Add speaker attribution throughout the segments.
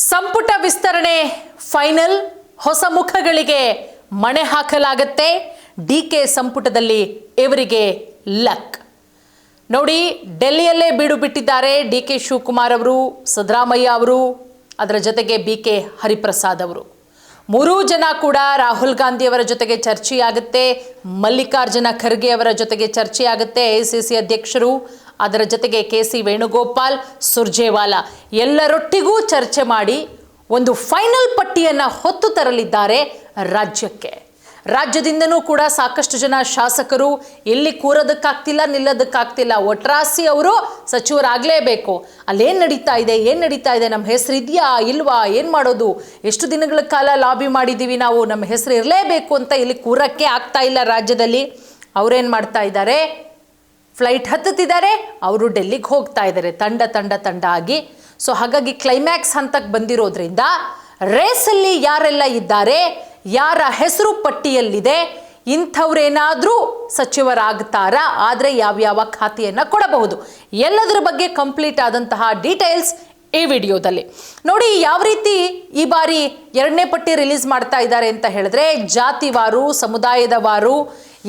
Speaker 1: ಸಂಪುಟ ವಿಸ್ತರಣೆ ಫೈನಲ್. ಹೊಸ ಮುಖಗಳಿಗೆ ಮಣೆ ಹಾಕಲಾಗುತ್ತೆ. ಡಿಕೆ ಸಂಪುಟದಲ್ಲಿ ಇವರಿಗೆ ಲಕ್ ನೋಡಿ. ಡೆಲ್ಲಿಯಲ್ಲೇ ಬೀಡು ಬಿಟ್ಟಿದ್ದಾರೆ ಡಿಕೆ ಶಿವಕುಮಾರ್ ಅವರು, ಸಿದ್ದರಾಮಯ್ಯ ಅವರು, ಅದರ ಜೊತೆಗೆ ಬಿಕೆ ಹರಿಪ್ರಸಾದ್ ಅವರು. ಮೂರೂ ಜನ ಕೂಡ ರಾಹುಲ್ ಗಾಂಧಿ ಅವರ ಜೊತೆಗೆ ಚರ್ಚೆಯಾಗುತ್ತೆ. ಮಲ್ಲಿಕಾರ್ಜುನ ಖರ್ಗೆ ಅವರ ಜೊತೆಗೆ ಚರ್ಚೆಯಾಗುತ್ತೆ. ಎಐಸಿಸಿ ಅಧ್ಯಕ್ಷರು, ಅದರ ಜೊತೆಗೆ ಕೆಸಿ ವೇಣುಗೋಪಾಲ್, ಸುರ್ಜೇವಾಲಾ ಎಲ್ಲರೊಟ್ಟಿಗೂ ಚರ್ಚೆ ಮಾಡಿ ಒಂದು ಫೈನಲ್ ಪಟ್ಟಿಯನ್ನು ಹೊತ್ತು ತರಲಿದ್ದಾರೆ ರಾಜ್ಯಕ್ಕೆ. ರಾಜ್ಯದಿಂದನೂ ಕೂಡ ಸಾಕಷ್ಟು ಜನ ಶಾಸಕರು ಇಲ್ಲಿ ಕೂರೋದಕ್ಕಾಗ್ತಿಲ್ಲ, ನಿಲ್ಲೋದಕ್ಕಾಗ್ತಿಲ್ಲ. ಒಟ್ರಾಸಿ ಅವರು ಸಚಿವರಾಗಲೇಬೇಕು. ಅಲ್ಲೇನು ನಡೀತಾ ಇದೆ, ನಮ್ಮ ಹೆಸರು ಇದೆಯಾ ಇಲ್ವಾ, ಏನು ಮಾಡೋದು, ಎಷ್ಟು ದಿನಗಳ ಕಾಲ ಲಾಬಿ ಮಾಡಿದ್ದೀವಿ ನಾವು, ನಮ್ಮ ಹೆಸರು ಇರಲೇಬೇಕು ಅಂತ ಇಲ್ಲಿ ಕೂರಕ್ಕೆ ಆಗ್ತಾ ಇಲ್ಲ ರಾಜ್ಯದಲ್ಲಿ. ಅವರೇನು ಮಾಡ್ತಾ ಇದ್ದಾರೆ, ಫ್ಲೈಟ್ ಹತ್ತುತ್ತಿದ್ದಾರೆ, ಅವರು ಡೆಲ್ಲಿಗೆ ಹೋಗ್ತಾ ಇದ್ದಾರೆ ತಂಡ ಆಗಿ. ಸೊ ಹಾಗಾಗಿ ಕ್ಲೈಮ್ಯಾಕ್ಸ್ ಹಂತಕ್ಕೆ ಬಂದಿರೋದ್ರಿಂದ ರೇಸಲ್ಲಿ ಯಾರೆಲ್ಲ ಇದ್ದಾರೆ, ಯಾರ ಹೆಸರು ಪಟ್ಟಿಯಲ್ಲಿದೆ, ಇಂಥವ್ರೇನಾದರೂ ಸಚಿವರಾಗ್ತಾರಾ, ಆದರೆ ಯಾವ್ಯಾವ ಖಾತೆಯನ್ನು ಕೊಡಬಹುದು, ಎಲ್ಲದರ ಬಗ್ಗೆ ಕಂಪ್ಲೀಟ್ ಆದಂತಹ ಡೀಟೇಲ್ಸ್ ಈ ವಿಡಿಯೋದಲ್ಲಿ ನೋಡಿ. ಯಾವ ರೀತಿ ಈ ಬಾರಿ ಎರಡನೇ ಪಟ್ಟಿ ರಿಲೀಸ್ ಮಾಡ್ತಾ ಇದ್ದಾರೆ ಅಂತ ಹೇಳಿದ್ರೆ, ಜಾತಿವಾರು, ಸಮುದಾಯದವಾರು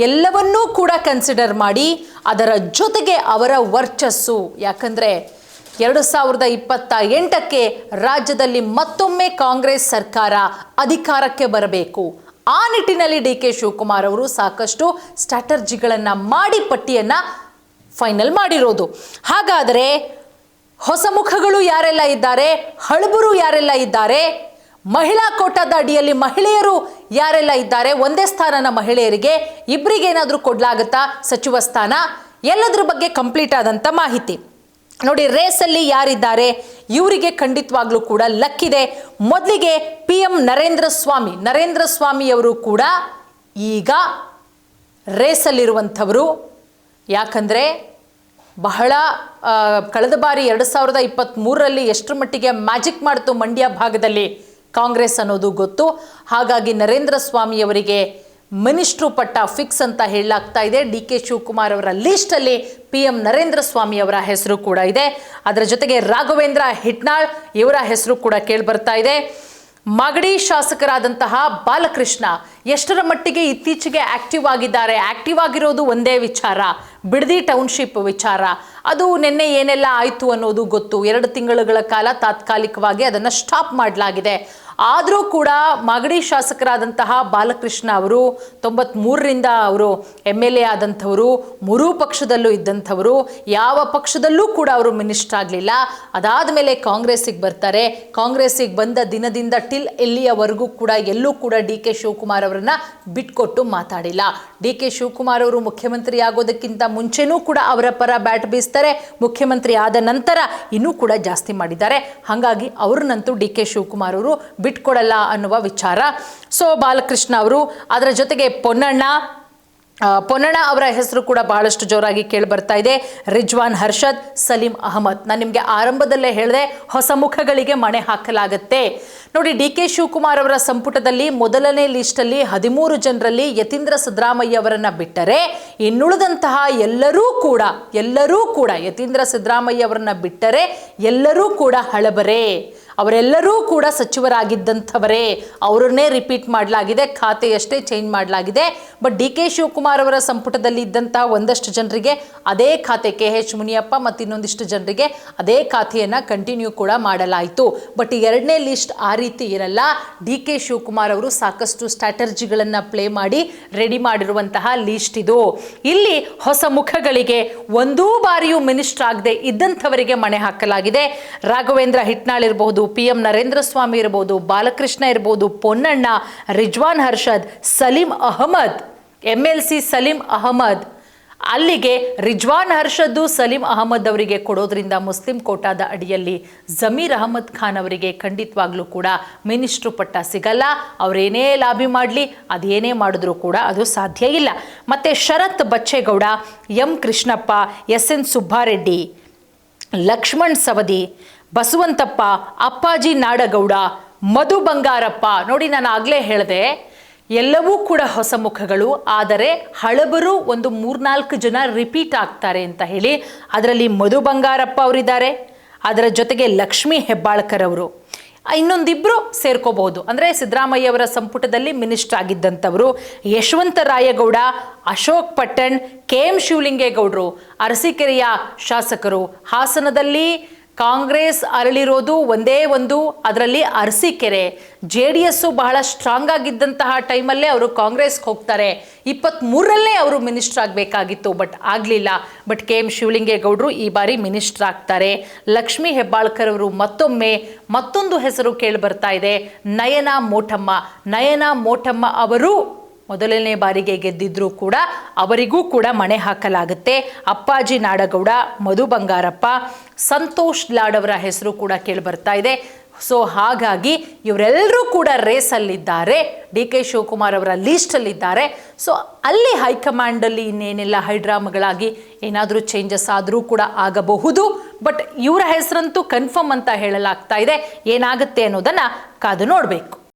Speaker 1: ಎಲ್ಲವನ್ನೂ ಕೂಡ ಕನ್ಸಿಡರ್ ಮಾಡಿ, ಅದರ ಜೊತೆಗೆ ಅವರ ವರ್ಚಸ್ಸು. ಯಾಕಂದರೆ 2028ಕ್ಕೆ ರಾಜ್ಯದಲ್ಲಿ ಮತ್ತೊಮ್ಮೆ ಕಾಂಗ್ರೆಸ್ ಸರ್ಕಾರ ಅಧಿಕಾರಕ್ಕೆ ಬರಬೇಕು. ಆ ನಿಟ್ಟಿನಲ್ಲಿ ಡಿಕೆ ಶಿವಕುಮಾರ್ ಅವರು ಸಾಕಷ್ಟು ಸ್ಟ್ರಾಟರ್ಜಿಗಳನ್ನು ಮಾಡಿ ಪಟ್ಟಿಯನ್ನು ಫೈನಲ್ ಮಾಡಿರೋದು. ಹಾಗಾದರೆ ಹೊಸ ಮುಖಗಳು ಯಾರೆಲ್ಲ ಇದ್ದಾರೆ, ಹಳಬರು ಯಾರೆಲ್ಲ ಇದ್ದಾರೆ, ಮಹಿಳಾ ಕೋಟಾದ ಅಡಿಯಲ್ಲಿ ಮಹಿಳೆಯರು ಯಾರೆಲ್ಲ ಇದ್ದಾರೆ, ಒಂದೇ ಸ್ಥಾನನ ಮಹಿಳೆಯರಿಗೆ, ಇಬ್ಬರಿಗೇನಾದರೂ ಕೊಡಲಾಗುತ್ತಾ ಸಚಿವ ಸ್ಥಾನ, ಎಲ್ಲದರ ಬಗ್ಗೆ ಕಂಪ್ಲೀಟ್ ಆದಂಥ ಮಾಹಿತಿ ನೋಡಿ. ರೇಸಲ್ಲಿ ಯಾರಿದ್ದಾರೆ, ಇವರಿಗೆ ಖಂಡಿತವಾಗ್ಲೂ ಕೂಡ ಲಕ್ಕಿದೆ. ಮೊದಲಿಗೆ PM ನರೇಂದ್ರ ಸ್ವಾಮಿಯವರು ಕೂಡ ಈಗ ರೇಸಲ್ಲಿರುವಂಥವರು. ಯಾಕಂದರೆ ಬಹಳ ಕಳೆದ ಬಾರಿ 2023ರಲ್ಲಿ ಎಷ್ಟರ ಮಟ್ಟಿಗೆ ಮ್ಯಾಜಿಕ್ ಮಾಡ್ತು ಮಂಡ್ಯ ಭಾಗದಲ್ಲಿ ಕಾಂಗ್ರೆಸ್ ಅನ್ನೋದು ಗೊತ್ತು. ಹಾಗಾಗಿ ನರೇಂದ್ರ ಸ್ವಾಮಿಯವರಿಗೆ ಮಿನಿಸ್ಟ್ರು ಪಟ್ಟ ಫಿಕ್ಸ್ ಅಂತ ಹೇಳಲಾಗ್ತಾ ಇದೆ. ಡಿಕೆ ಶಿವಕುಮಾರ್ ಅವರ ಲೀಸ್ಟಲ್ಲಿ PM ನರೇಂದ್ರ ಸ್ವಾಮಿ ಅವರ ಹೆಸರು ಕೂಡ ಇದೆ. ಅದರ ಜೊತೆಗೆ ರಾಘವೇಂದ್ರ ಹಿಟ್ನಾಳ್ ಇವರ ಹೆಸರು ಕೂಡ ಕೇಳಿಬರ್ತಾ ಇದೆ. ಮಾಗಡಿ ಶಾಸಕರಾದಂತಹ ಬಾಲಕೃಷ್ಣ ಎಷ್ಟರ ಮಟ್ಟಿಗೆ ಇತ್ತೀಚೆಗೆ ಆಕ್ಟಿವ್ ಆಗಿದ್ದಾರೆ, ಆಕ್ಟಿವ್ ಆಗಿರೋದು ಒಂದೇ ವಿಚಾರ, ಬಿಡದಿ ಟೌನ್ಶಿಪ್ ವಿಚಾರ. ಅದು ನಿನ್ನೆ ಏನೆಲ್ಲ ಆಯಿತು ಅನ್ನೋದು ಗೊತ್ತು. 2 ತಿಂಗಳುಗಳ ಕಾಲ ತಾತ್ಕಾಲಿಕವಾಗಿ ಅದನ್ನು ಸ್ಟಾಪ್ ಮಾಡಲಾಗಿದೆ. ಆದರೂ ಕೂಡ ಮಾಗಡಿ ಶಾಸಕರಾದಂತಹ ಬಾಲಕೃಷ್ಣ ಅವರು 93ರಿಂದ ಅವರು MLA ಆದಂಥವರು, ಮೂರೂ ಪಕ್ಷದಲ್ಲೂ ಇದ್ದಂಥವರು, ಯಾವ ಪಕ್ಷದಲ್ಲೂ ಕೂಡ ಅವರು ಮಿನಿಸ್ಟರ್ ಆಗಲಿಲ್ಲ. ಅದಾದ ಮೇಲೆ ಕಾಂಗ್ರೆಸ್ಸಿಗೆ ಬರ್ತಾರೆ. ಕಾಂಗ್ರೆಸ್ಸಿಗೆ ಬಂದ ದಿನದಿಂದ ಟಿಲ್ ಇಲ್ಲಿಯವರೆಗೂ ಕೂಡ ಎಲ್ಲೂ ಕೂಡ ಡಿಕೆ ಶಿವಕುಮಾರ್ ಅವರನ್ನ ಬಿಟ್ಕೊಟ್ಟು ಮಾತಾಡಿಲ್ಲ. ಡಿಕೆ ಶಿವಕುಮಾರ್ ಅವರು ಮುಖ್ಯಮಂತ್ರಿ ಆಗೋದಕ್ಕಿಂತ ಮುಂಚೆನೂ ಕೂಡ ಅವರ ಪರ ಬ್ಯಾಟ್ ಬೀಸ್ತಾರೆ. ಮುಖ್ಯಮಂತ್ರಿ ಆದ ನಂತರ ಇನ್ನೂ ಕೂಡ ಜಾಸ್ತಿ ಮಾಡಿದ್ದಾರೆ. ಹಾಗಾಗಿ ಅವ್ರನ್ನಂತೂ ಡಿಕೆ ಶಿವಕುಮಾರ್ ಅವರು ಬಿಟ್ಕೊಡಲ್ಲ ಅನ್ನುವ ವಿಚಾರ. ಸೊ ಬಾಲಕೃಷ್ಣ ಅವರು, ಅದರ ಜೊತೆಗೆ ಪೊನ್ನಣ್ಣ ಅವರ ಹೆಸರು ಕೂಡ ಬಹಳಷ್ಟು ಜೋರಾಗಿ ಕೇಳಿ ಬರ್ತಾ ಇದೆ. ರಿಜ್ವಾನ್ ಹರ್ಷದ್, ಸಲೀಂ ಅಹಮದ್. ನಾನು ನಿಮಗೆ ಆರಂಭದಲ್ಲೇ ಹೇಳಿದೆ, ಹೊಸ ಮುಖಗಳಿಗೆ ಮಣೆ ಹಾಕಲಾಗುತ್ತೆ ನೋಡಿ. ಡಿಕೆ ಶಿವಕುಮಾರ್ ಅವರ ಸಂಪುಟದಲ್ಲಿ ಮೊದಲನೇ ಲಿಸ್ಟಲ್ಲಿ 13 ಜನರಲ್ಲಿ ಯತೀಂದ್ರ ಸಿದ್ದರಾಮಯ್ಯ ಅವರನ್ನ ಬಿಟ್ಟರೆ, ಇನ್ನುಳಿದಂತಹ ಎಲ್ಲರೂ ಕೂಡ ಯತೀಂದ್ರ ಸಿದ್ದರಾಮಯ್ಯ ಅವರನ್ನ ಬಿಟ್ಟರೆ ಎಲ್ಲರೂ ಕೂಡ ಹಳಬರೇ. ಅವರೆಲ್ಲರೂ ಕೂಡ ಸಚಿವರಾಗಿದ್ದಂಥವರೇ. ಅವರನ್ನೇ ರಿಪೀಟ್ ಮಾಡಲಾಗಿದೆ, ಖಾತೆಯಷ್ಟೇ ಚೇಂಜ್ ಮಾಡಲಾಗಿದೆ. ಬಟ್ ಡಿಕೆ ಶಿವಕುಮಾರ್ ಅವರ ಸಂಪುಟದಲ್ಲಿ ಇದ್ದಂತಹ ಒಂದಷ್ಟು ಜನರಿಗೆ ಅದೇ ಖಾತೆ, KH ಮುನಿಯಪ್ಪ ಮತ್ತು ಇನ್ನೊಂದಿಷ್ಟು ಜನರಿಗೆ ಅದೇ ಖಾತೆಯನ್ನು ಕಂಟಿನ್ಯೂ ಕೂಡ ಮಾಡಲಾಯಿತು. ಬಟ್ ಎರಡನೇ ಲಿಸ್ಟ್ ಆ ರೀತಿ ಇರಲ್ಲ. ಡಿಕೆ ಶಿವಕುಮಾರ್ ಅವರು ಸಾಕಷ್ಟು ಸ್ಟ್ರಾಟರ್ಜಿಗಳನ್ನು ಪ್ಲೇ ಮಾಡಿ ರೆಡಿ ಮಾಡಿರುವಂತಹ ಲಿಸ್ಟ್ ಇದು. ಇಲ್ಲಿ ಹೊಸ ಮುಖಗಳಿಗೆ ಒಂದೂ ಬಾರಿಯೂ ಮಿನಿಸ್ಟರ್ ಆಗದೆ ಇದ್ದಂಥವರಿಗೆ ಮಣೆ ಹಾಕಲಾಗಿದೆ. ರಾಘವೇಂದ್ರ ಹಿಟ್ನಾಳ್ ಇರಬಹುದು, PM ನರೇಂದ್ರ ಸ್ವಾಮಿ ಇರಬಹುದು, ಬಾಲಕೃಷ್ಣ ಇರಬಹುದು, ಪೊನ್ನಣ್ಣ, ರಿಜ್ವಾನ್ ಹರ್ಷದ್, ಸಲೀಂ ಅಹಮದ್, MLC ಸಲೀಂ ಅಹಮದ್. ಅಲ್ಲಿಗೆ ರಿಜ್ವಾನ್ ಹರ್ಷದ್ದು, ಸಲೀಂ ಅಹಮದ್ ಅವರಿಗೆ ಕೊಡೋದ್ರಿಂದ ಮುಸ್ಲಿಂ ಕೋಟಾದ ಅಡಿಯಲ್ಲಿ ಜಮೀರ್ ಅಹಮದ್ ಖಾನ್ ಅವರಿಗೆ ಖಂಡಿತವಾಗ್ಲೂ ಕೂಡ ಮಿನಿಸ್ಟ್ರು ಪಟ್ಟ ಸಿಗಲ್ಲ. ಅವರೇನೇ ಲಾಬಿ ಮಾಡಲಿ, ಅದೇನೇ ಮಾಡಿದ್ರೂ ಕೂಡ ಅದು ಸಾಧ್ಯ ಇಲ್ಲ. ಮತ್ತು ಶರತ್ ಬಚ್ಚೇಗೌಡ, M ಕೃಷ್ಣಪ್ಪ, SN ಸುಬ್ಬಾರೆಡ್ಡಿ, ಲಕ್ಷ್ಮಣ್ ಸವದಿ, ಬಸವಂತಪ್ಪ, ಅಪ್ಪಾಜಿ ನಾಡಗೌಡ, ಮಧು ಬಂಗಾರಪ್ಪ. ನೋಡಿ, ನಾನು ಆಗಲೇ ಹೇಳಿದೆ, ಎಲ್ಲವೂ ಕೂಡ ಹೊಸ ಮುಖಗಳು, ಆದರೆ ಹಳಬರು ಒಂದು 3-4 ಜನ ರಿಪೀಟ್ ಆಗ್ತಾರೆ ಅಂತ ಹೇಳಿ. ಅದರಲ್ಲಿ ಮಧು ಬಂಗಾರಪ್ಪ ಅವರಿದ್ದಾರೆ, ಅದರ ಜೊತೆಗೆ ಲಕ್ಷ್ಮೀ ಹೆಬ್ಬಾಳ್ಕರ್ ಅವರು, ಇನ್ನೊಂದಿಬ್ಬರು ಸೇರ್ಕೋಬಹುದು. ಅಂದರೆ ಸಿದ್ದರಾಮಯ್ಯವರ ಸಂಪುಟದಲ್ಲಿ ಮಿನಿಸ್ಟರ್ ಆಗಿದ್ದಂಥವರು ಯಶವಂತ ರಾಯಗೌಡ, ಅಶೋಕ್ ಪಟ್ಟಣ್, KM ಶಿವಲಿಂಗೇಗೌಡರು ಅರಸೀಕೆರೆಯ ಶಾಸಕರು. ಹಾಸನದಲ್ಲಿ ಕಾಂಗ್ರೆಸ್ ಅರಳಿರೋದು ಒಂದೇ ಒಂದು, ಅದರಲ್ಲಿ ಅರಸೀಕೆರೆ. JDS ಬಹಳ ಸ್ಟ್ರಾಂಗ್ ಆಗಿದ್ದಂತಹ ಟೈಮಲ್ಲೇ ಅವರು ಕಾಂಗ್ರೆಸ್ಗೆ ಹೋಗ್ತಾರೆ. 23ರಲ್ಲೇ ಅವರು ಮಿನಿಸ್ಟರ್ ಆಗಬೇಕಾಗಿತ್ತು, ಬಟ್ ಆಗಲಿಲ್ಲ. ಬಟ್ KM ಶಿವಲಿಂಗೇಗೌಡರು ಈ ಬಾರಿ ಮಿನಿಸ್ಟರ್ ಆಗ್ತಾರೆ. ಲಕ್ಷ್ಮೀ ಹೆಬ್ಬಾಳ್ಕರ್ ಅವರು ಮತ್ತೊಂದು ಹೆಸರು ಕೇಳಿ ಬರ್ತಾ ಇದೆ, ನಯನಾ ಮೋಟಮ್ಮ ಅವರು ಮೊದಲನೇ ಬಾರಿಗೆ ಗೆದ್ದಿದ್ರು ಕೂಡ ಅವರಿಗೂ ಕೂಡ ಮಣೆ ಹಾಕಲಾಗುತ್ತೆ. ಅಪ್ಪಾಜಿ ನಾಡಗೌಡ, ಮಧು ಬಂಗಾರಪ್ಪ, ಸಂತೋಷ್ ಲಾಡ್ ಅವರ ಹೆಸರು ಕೂಡ ಕೇಳಿ ಬರ್ತಾ ಇದೆ. ಸೊ ಹಾಗಾಗಿ ಇವರೆಲ್ಲರೂ ಕೂಡ ರೇಸಲ್ಲಿದ್ದಾರೆ, DK ಶಿವಕುಮಾರ್ ಅವರ ಲೀಸ್ಟಲ್ಲಿದ್ದಾರೆ. ಸೊ ಅಲ್ಲಿ ಹೈಕಮಾಂಡಲ್ಲಿ ಇನ್ನೇನೆಲ್ಲ ಹೈಡ್ರಾಮಗಳಾಗಿ ಏನಾದರೂ ಚೇಂಜಸ್ ಆದರೂ ಕೂಡ ಆಗಬಹುದು. ಬಟ್ ಇವರ ಹೆಸರಂತೂ ಕನ್ಫರ್ಮ್ ಅಂತ ಹೇಳಲಾಗ್ತಾ ಇದೆ. ಏನಾಗುತ್ತೆ ಅನ್ನೋದನ್ನು ಕಾದು ನೋಡಬೇಕು.